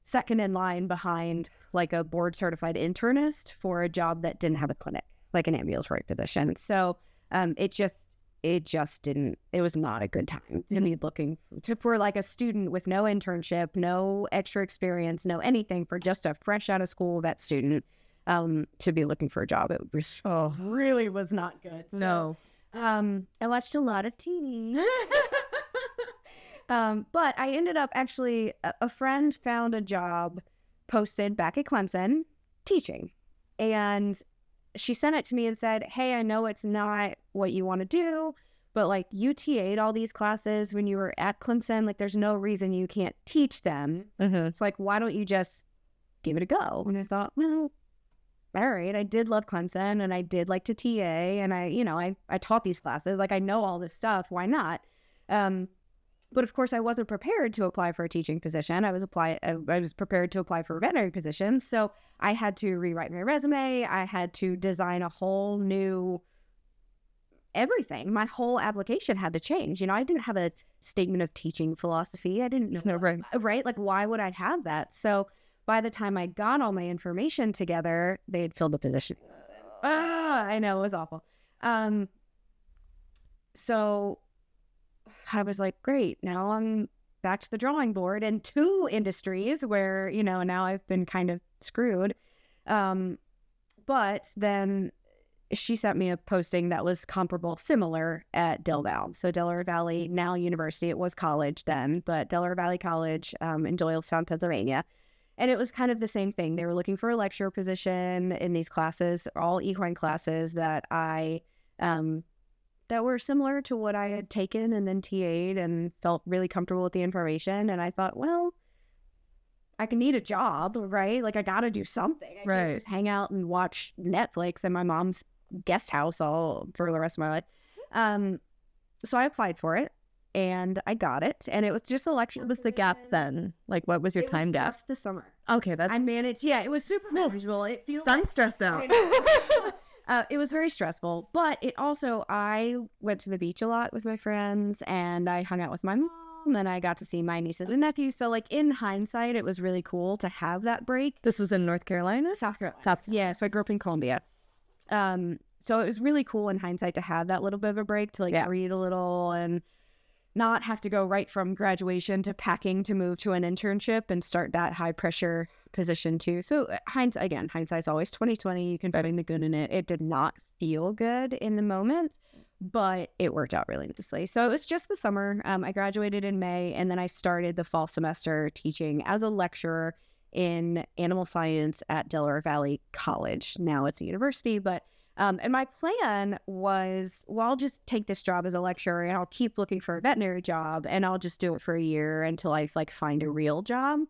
second in line behind like a board certified internist for a job that didn't have a clinic, like an ambulatory position. So it was not a good time to be looking for like a student with no internship, no extra experience, no anything, for just a fresh out of school vet student to be looking for a job. It was really was not good. So, No. I watched a lot of TV. But I ended up actually, a friend found a job posted back at Clemson teaching. And she sent it to me and said, hey, I know it's not what you want to do, but like you TA'd all these classes when you were at Clemson. Like, there's no reason you can't teach them. Mm-hmm. It's like, why don't you just give it a go? And I thought, well, all right, I did love Clemson and I did like to TA, and I taught these classes. Like, I know all this stuff. Why not? But of course, I wasn't prepared to apply for a teaching position. I was prepared to apply for a veterinary position. So I had to rewrite my resume. I had to design a whole new everything. My whole application had to change. I didn't have a statement of teaching philosophy. I didn't know. No, right. Right? Like, why would I have that? So by the time I got all my information together, they had filled the position. I know, it was awful. So I was like, great, now I'm back to the drawing board in two industries where, now I've been kind of screwed. But then she sent me a posting that was similar at Del Val. So Delaware Valley, now university, it was college then, but Delaware Valley College in Doylestown, Pennsylvania. And it was kind of the same thing. They were looking for a lecturer position in these classes, all equine classes that that were similar to what I had taken and then TA'd, and felt really comfortable with the information. And I thought, well, I can need a job, right? Like, I got to do something. I can't just hang out and watch Netflix in my mom's guest house all for the rest of my life. So I applied for it and I got it. And it was just a lecture. What was the gap then? Like, what was your time gap? Just the summer. Okay, I managed. Yeah, it was super manageable. It feels I'm stressed out. It was very stressful, but it also, I went to the beach a lot with my friends, and I hung out with my mom, and I got to see my nieces and nephews. So like, in hindsight, it was really cool to have that break. This was in North Carolina? South Carolina. Yeah, so I grew up in Columbia. So it was really cool in hindsight to have that little bit of a break to read a little and not have to go right from graduation to packing to move to an internship and start that high pressure position too. So hindsight's always 2020. You can find the good in it. It did not feel good in the moment, but it worked out really nicely. So it was just the summer. I graduated in May, and then I started the fall semester teaching as a lecturer in animal science at Delaware Valley College. Now it's a university, but and my plan was, well, I'll just take this job as a lecturer and I'll keep looking for a veterinary job, and I'll just do it for a year until I find a real job.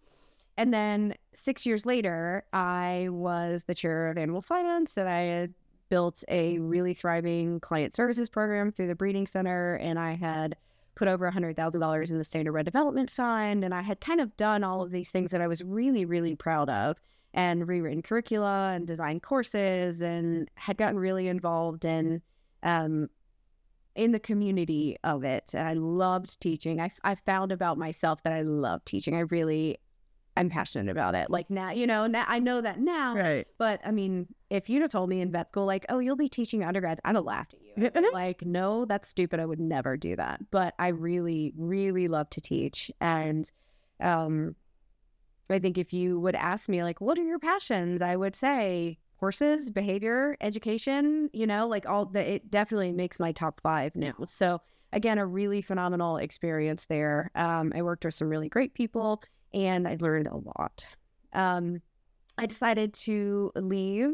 And then 6 years later, I was the chair of animal science, and I had built a really thriving client services program through the breeding center, and I had put over $100,000 in the standard development fund, and I had kind of done all of these things that I was really, really proud of, and rewritten curricula and designed courses, and had gotten really involved in the community of it. And I loved teaching. I found about myself that I loved teaching. I'm passionate about it. Like now, now I know that now. Right. But I mean, if you'd have told me in vet school, like, oh, you'll be teaching undergrads, I'd have laughed at you. Like, no, that's stupid. I would never do that. But I really, really love to teach. And I think if you would ask me, like, what are your passions? I would say horses, behavior, education, like it definitely makes my top 5 now. So again, a really phenomenal experience there. I worked with some really great people and I learned a lot. I decided to leave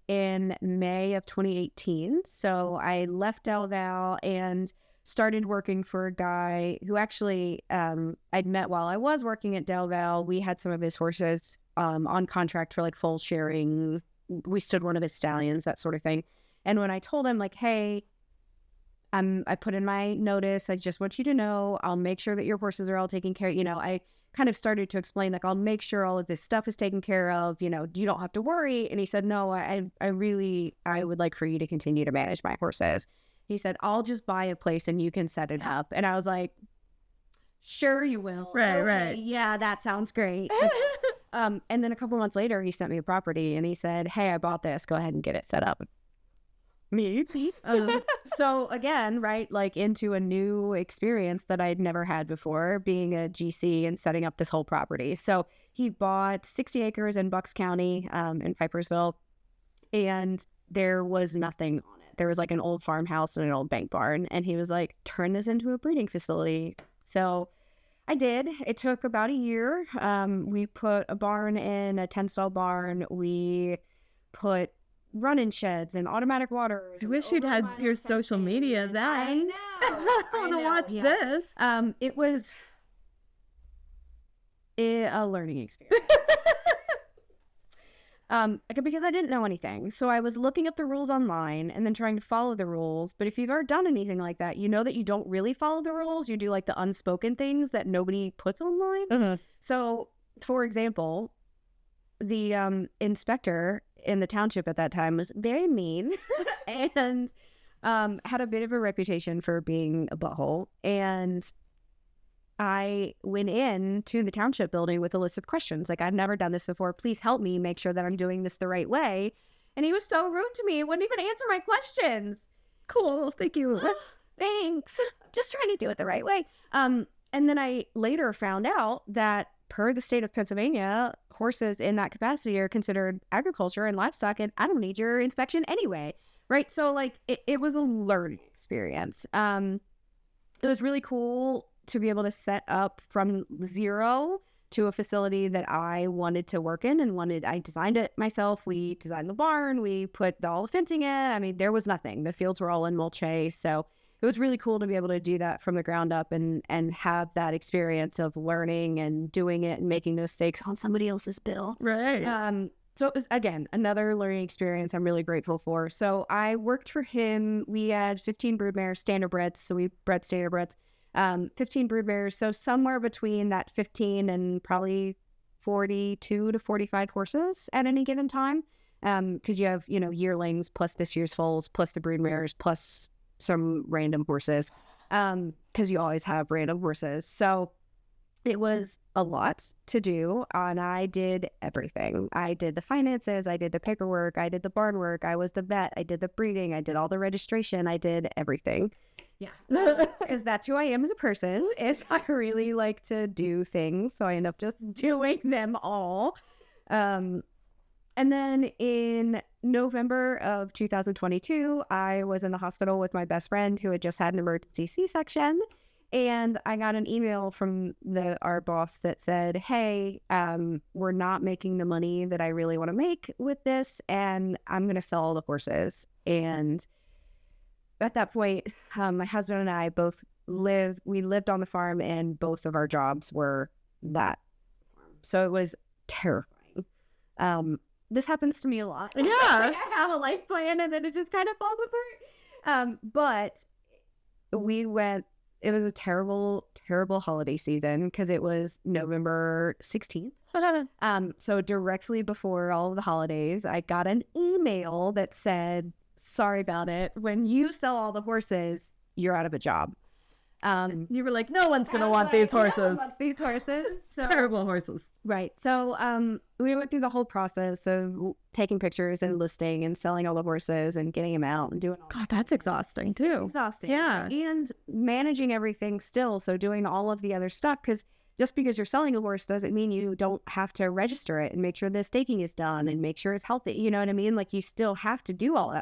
in May of 2018. So I left Del Val and started working for a guy who actually I'd met while I was working at Del Val. We had some of his horses on contract for like foal sharing. We stood one of his stallions, that sort of thing. And when I told him like, hey, I put in my notice, I just want you to know, I'll make sure that your horses are all taken care of. I kind of started to explain, like, I'll make sure all of this stuff is taken care of, you don't have to worry. And he said, no, I would like for you to continue to manage my horses. He said, I'll just buy a place and you can set it up. And I was like, sure you will. Right, okay, right. Yeah, that sounds great. And then a couple months later, he sent me a property and he said, hey, I bought this. Go ahead and get it set up. Me. So again, right, like into a new experience that I'd never had before, being a GC and setting up this whole property. So he bought 60 acres in Bucks County in Pipersville, and there was nothing on it. There was like an old farmhouse and an old bank barn, and he was like, turn this into a breeding facility. So I did. It took about a year. We put a barn in, a 10-stall barn. We put run-in sheds and automatic waters. I wish you'd had your social media then. I know. I want to watch this. It was a learning experience. Because I didn't know anything. So I was looking up the rules online and then trying to follow the rules. But if you've ever done anything like that, you know that you don't really follow the rules. You do like the unspoken things that nobody puts online. Uh-huh. So, for example, the inspector in the township at that time was very mean and had a bit of a reputation for being a butthole. And I went in to the township building with a list of questions. Like, I've never done this before. Please help me make sure that I'm doing this the right way. And he was so rude to me. He wouldn't even answer my questions. Cool. Thank you. Thanks. Just trying to do it the right way. And then I later found out that per the state of Pennsylvania, horses in that capacity are considered agriculture and livestock, and I don't need your inspection anyway. Right. So like it was a learning experience. It was really cool to be able to set up from zero to a facility that I wanted to work in and I designed it myself. We designed the barn. We put all the fencing in. I mean, there was nothing. The fields were all in mulch hay. So it was really cool to be able to do that from the ground up and have that experience of learning and doing it and making those mistakes on somebody else's bill. Right. So it was, again, another learning experience I'm really grateful for. So I worked for him. We had 15 broodmares, standard breds. So we bred standard breds, 15 broodmares. So somewhere between that 15 and probably 42 to 45 horses at any given time. Because you have, yearlings plus this year's foals plus the broodmares plus some random horses, because you always have random horses. So it was a lot to do, and I did everything. I did the finances, I did the paperwork, I did the barn work, I was the vet, I did the breeding, I did all the registration, I did everything. Yeah, because that's who I am as a person, is I really like to do things, so I end up just doing them all. And then in November of 2022, I was in the hospital with my best friend who had just had an emergency C-section. And I got an email from our boss that said, hey, we're not making the money that I really want to make with this, and I'm going to sell all the horses. And at that point, my husband and I we lived on the farm, and both of our jobs were that farm. So it was terrifying. This happens to me a lot. Yeah. I have a life plan and then it just kind of falls apart. But it was a terrible, terrible holiday season because it was November 16th. So directly before all of the holidays, I got an email that said, sorry about it. When you sell all the horses, you're out of a job. You were like, no one's going to want these horses. No one wants these horses. So, terrible horses. Right. So we went through the whole process of taking pictures and listing and selling all the horses and getting them out and doing all God, that's exhausting too. It's exhausting. Yeah. And managing everything still. So doing all of the other stuff, because just because you're selling a horse doesn't mean you don't have to register it and make sure the staking is done and make sure it's healthy. You know what I mean? Like you still have to do all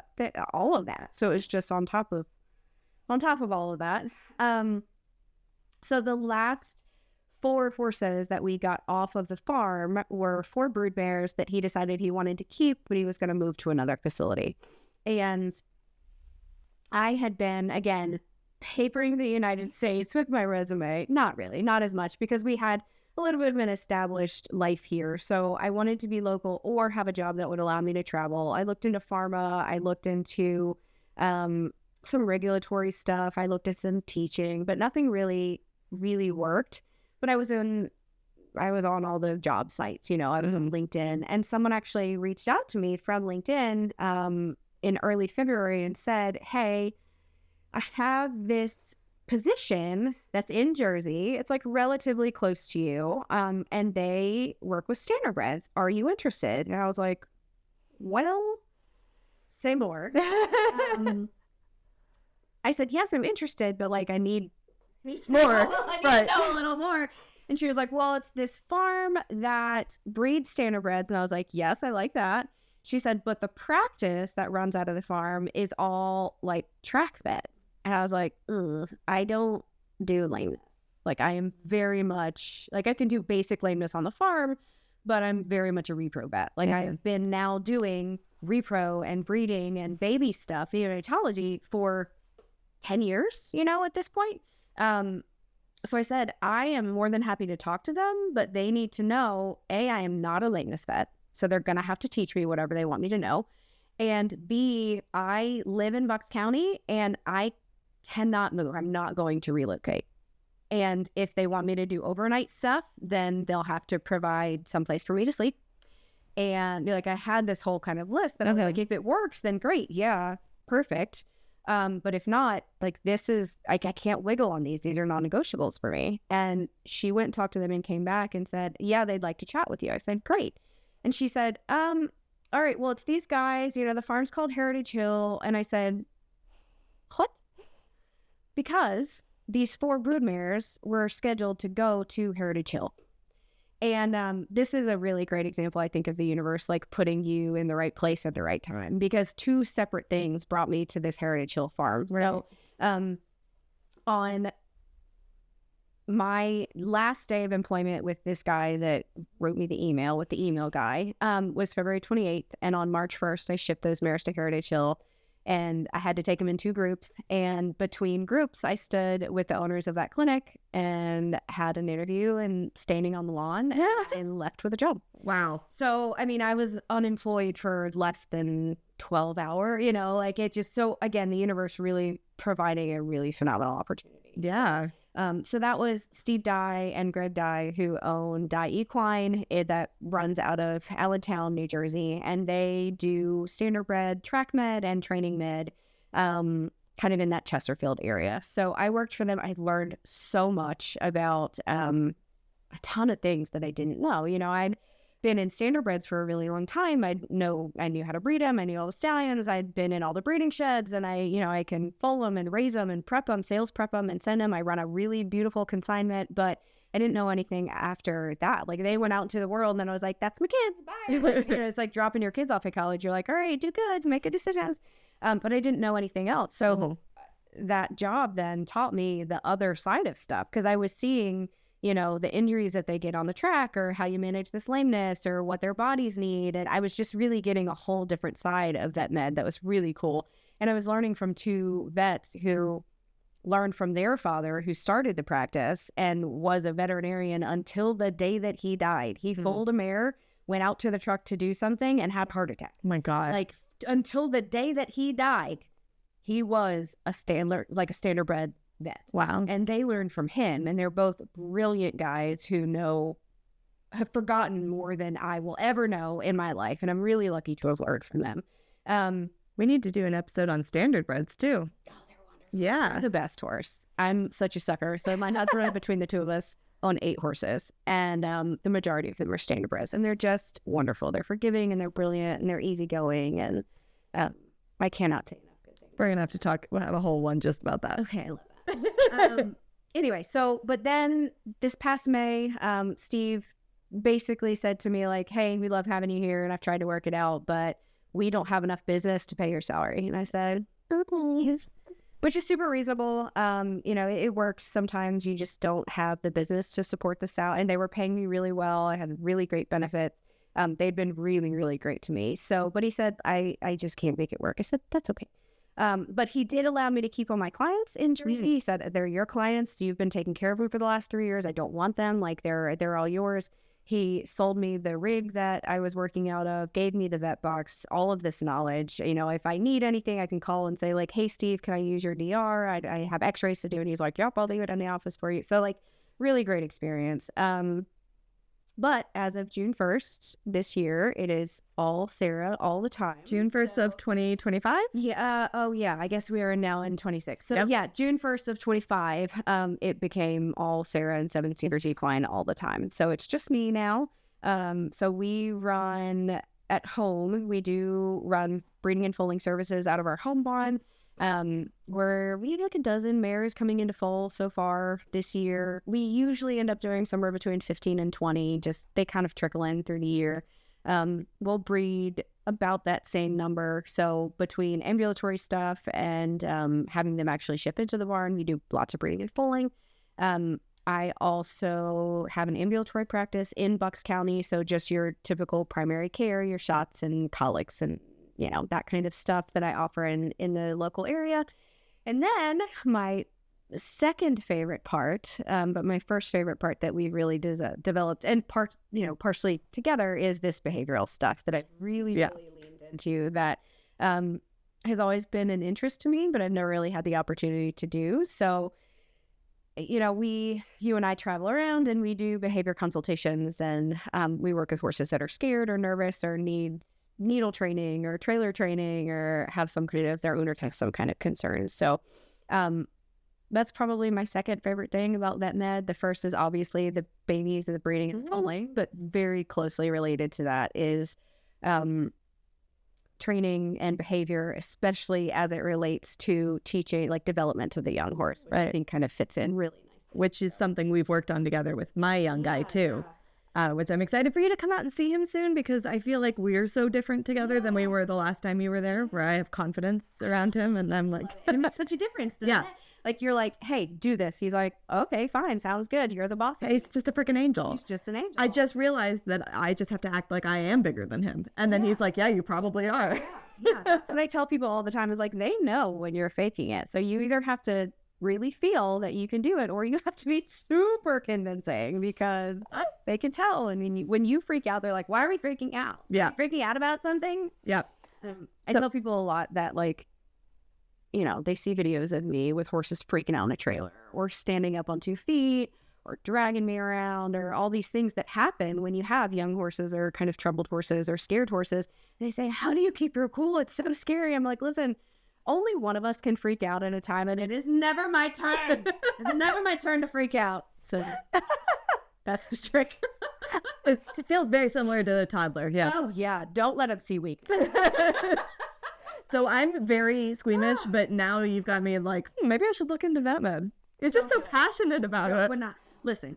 of that. So it's just on top of all of that. So the last 4 horses that we got off of the farm were 4 brood mares that he decided he wanted to keep, but he was going to move to another facility. And I had been, again, papering the United States with my resume. Not really, not as much, because we had a little bit of an established life here. So I wanted to be local or have a job that would allow me to travel. I looked into pharma. I looked into some regulatory stuff. I looked at some teaching, but nothing really worked. But I was on all the job sites, I was on LinkedIn, and someone actually reached out to me from LinkedIn in early February and said, hey, I have this position that's in Jersey. It's like relatively close to you. And they work with standardbreds. Are you interested? And I was like, well, say more. I said, yes, I'm interested, but like I need more. I need to know a little more. And she was like, well, it's this farm that breeds standardbreds. And I was like, yes, I like that. She said, but the practice that runs out of the farm is all like track vet. And I was like, I don't do lameness. Like I am very much, like I can do basic lameness on the farm, but I'm very much a repro vet. Like I've been now doing repro and breeding and baby stuff, neonatology for 10 years, at this point. So I said, I am more than happy to talk to them, but they need to know, A, I am not a lameness vet. So they're going to have to teach me whatever they want me to know. And B, I live in Bucks County and I cannot move. I'm not going to relocate. And if they want me to do overnight stuff, then they'll have to provide someplace for me to sleep. And like, I had this whole kind of list that I was like, if it works, then great. Yeah, perfect. But if not, like this is, like, I can't wiggle on these. These are non-negotiables for me. And she went and talked to them and came back and said, yeah, they'd like to chat with you. I said, great. And she said, all right, well, it's these guys, the farm's called Heritage Hill. And I said, what? Because these 4 broodmares were scheduled to go to Heritage Hill. And this is a really great example, I think, of the universe, like putting you in the right place at the right time, because 2 separate things brought me to this Heritage Hill farm. Right. So on my last day of employment with this guy that wrote me the email with the email guy was February 28th. And on March 1st, I shipped those mares to Heritage Hill. And I had to take them in 2 groups. And between groups, I stood with the owners of that clinic and had an interview and standing on the lawn and left with a job. Wow. So, I mean, I was unemployed for less than 12 hours, like it just, so again, the universe really providing a really phenomenal opportunity. Yeah. So that was Steve Dye and Greg Dye, who own Dye Equine, that runs out of Allentown, New Jersey. And they do standardbred track med and training med, kind of in that Chesterfield area. So I worked for them. I learned so much about a ton of things that I didn't know. I'd been in standardbreds for a really long time. I knew how to breed them. I knew all the stallions. I'd been in all the breeding sheds, and I can foal them and raise them and prep them, sales prep them and send them. I run a really beautiful consignment, but I didn't know anything after that. Like they went out into the world and then I was like, that's my kids. Bye. It's like dropping your kids off at college. You're like, all right, do good, make a decision. But I didn't know anything else. So that job then taught me the other side of stuff, because I was seeing the injuries that they get on the track, or how you manage this lameness, or what their bodies need. And I was just really getting a whole different side of vet med that was really cool. And I was learning from 2 vets who learned from their father, who started the practice and was a veterinarian until the day that he died. He foaled a mare, went out to the truck to do something, and had a heart attack. Oh my God. Like until the day that he died, he was a standardbred vet. Wow. And they learned from him, and they're both brilliant guys who have forgotten more than I will ever know in my life, and I'm really lucky to have learned from them. We need to do an episode on standardbreds too. Oh, they're Yeah. the best horse. I'm such a sucker. So my husband, between the two of us, own 8 horses, and the majority of them are standardbreds, and they're just wonderful. They're forgiving and they're brilliant and they're easygoing, and I cannot say enough good things. We're gonna have to talk. We'll have a whole one just about that. Okay, I love that. Anyway, so but then this past May, Steve basically said to me like, "Hey, we love having you here, and I've tried to work it out, but we don't have enough business to pay your salary." And I said, "Okay." Which is super reasonable. It works. Sometimes you just don't have the business to support the salary. And they were paying me really well. I had really great benefits. They'd been really, really great to me. So, but he said, I just can't make it work. I said, that's okay. But he did allow me to keep all my clients in Jersey. He said, they're your clients. You've been taking care of them for the last 3 years. I don't want them. Like they're all yours. He sold me the rig that I was working out of, gave me the vet box, all of this knowledge. If I need anything, I can call and say like, "Hey, Steve, can I use your DR? I have x-rays to do." And he's like, "Yep, I'll leave it in the office for you." So like really great experience. But as of June 1st this year, it is all Sarah all the time. June 1st of 2025? Yeah. Oh, yeah. I guess we are now in 26. So, yeah, June 1st of 25, it became all Sarah and Seven Cedars Equine all the time. So it's just me now. So we run at home. We do run breeding and foaling services out of our home barn. We have like a dozen mares coming into foal so far this year. We usually end up doing somewhere between 15 and 20. Just they kind of trickle in through the year. We'll breed about that same number. So between ambulatory stuff and having them actually ship into the barn, we do lots of breeding and foaling. I also have an ambulatory practice in Bucks County. So just your typical primary care, your shots and colics and that kind of stuff that I offer in the local area. And then my second favorite part, but my first favorite part that we really developed and partially together is this behavioral stuff that I've really leaned into that has always been an interest to me, but I've never really had the opportunity to do. So, you and I travel around and we do behavior consultations, and we work with horses that are scared or nervous or need needle training or trailer training or have some kind of their owner have some kind of concerns. So that's probably my second favorite thing about vet med. The first is obviously the babies and the breeding and foaling, but very closely related to that is training and behavior, especially as it relates to teaching, like development of the young horse, which I think kind of fits in really nicely. Which is something we've worked on together with my young guy too. Which I'm excited for you to come out and see him soon, because I feel like we're so different together than we were the last time you were there, where I have confidence around him and I'm like, it makes such a difference, doesn't it? Like you're like, "Hey, do this." He's like, "Okay, fine, sounds good. You're the boss." He's just a freaking angel. He's just an angel. I just realized that I just have to act like I am bigger than him. And then he's like, "Yeah, you probably are." Yeah. That's what I tell people all the time is like, they know when you're faking it. So you either have to really feel that you can do it, or you have to be super convincing, because they can tell. I mean, when you freak out, they're like, "Why are we freaking out? Yeah. Freaking out about something?" Yeah. I tell people a lot that, like, they see videos of me with horses freaking out in a trailer or standing up on 2 feet or dragging me around, or all these things that happen when you have young horses or kind of troubled horses or scared horses. And they say, "How do you keep your cool? It's so scary." I'm like, listen, only one of us can freak out at a time, and it is never my turn. It's never my turn to freak out. So that's the trick. It feels very similar to a toddler. Yeah. Oh, yeah. Don't let them see weakness. So I'm very squeamish, but now you've got me like, maybe I should look into vet med. You're just so passionate about it. We're not. Listen,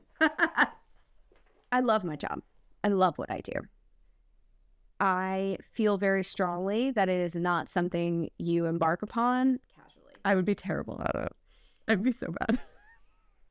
I love my job. I love what I do. I feel very strongly that it is not something you embark upon casually. I would be terrible at it. I'd be so bad.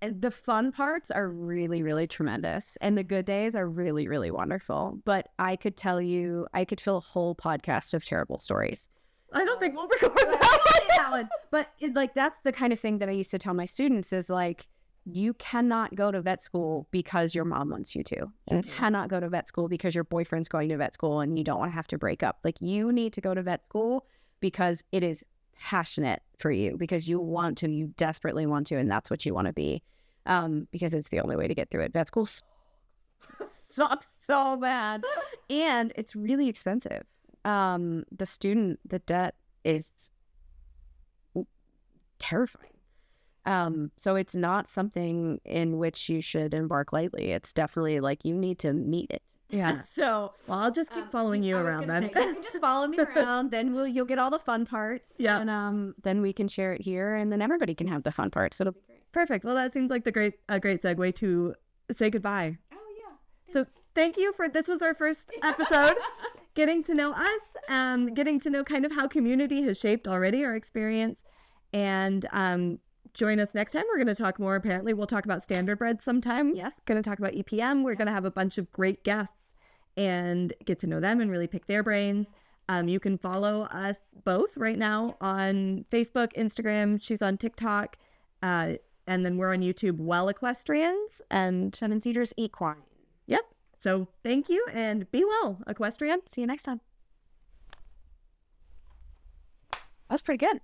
And the fun parts are really, really tremendous. And the good days are really, really wonderful. But I could tell you, I could fill a whole podcast of terrible stories. I don't think we'll record that one. But that's the kind of thing that I used to tell my students is like, you cannot go to vet school because your mom wants you to. And you cannot go to vet school because your boyfriend's going to vet school and you don't want to have to break up. Like, you need to go to vet school because it is passionate for you, because you want to, you desperately want to, and that's what you want to be. Because it's the only way to get through it. Vet school sucks so bad. And it's really expensive. The debt is terrifying. So it's not something in which you should embark lightly. It's definitely like you need to meet it. Yeah. So Well, I'll just keep following you around then. you can just follow me around. Then you'll get all the fun parts. Yeah. And then we can share it here, and then everybody can have the fun parts. So it'll be great. Perfect. Well, that seems like a great segue to say goodbye. Oh yeah. So thank you this was our first episode, getting to know us, getting to know kind of how community has shaped already our experience. And join us next time. We're going to talk more. Apparently, we'll talk about standardbred sometime. Yes. Going to talk about EPM. We're going to have a bunch of great guests and get to know them and really pick their brains. You can follow us both right now on Facebook, Instagram. She's on TikTok. And then we're on YouTube, Equestrians and Seven Cedars Equine. Yep. So thank you and be well, Equestrian. See you next time. That's pretty good.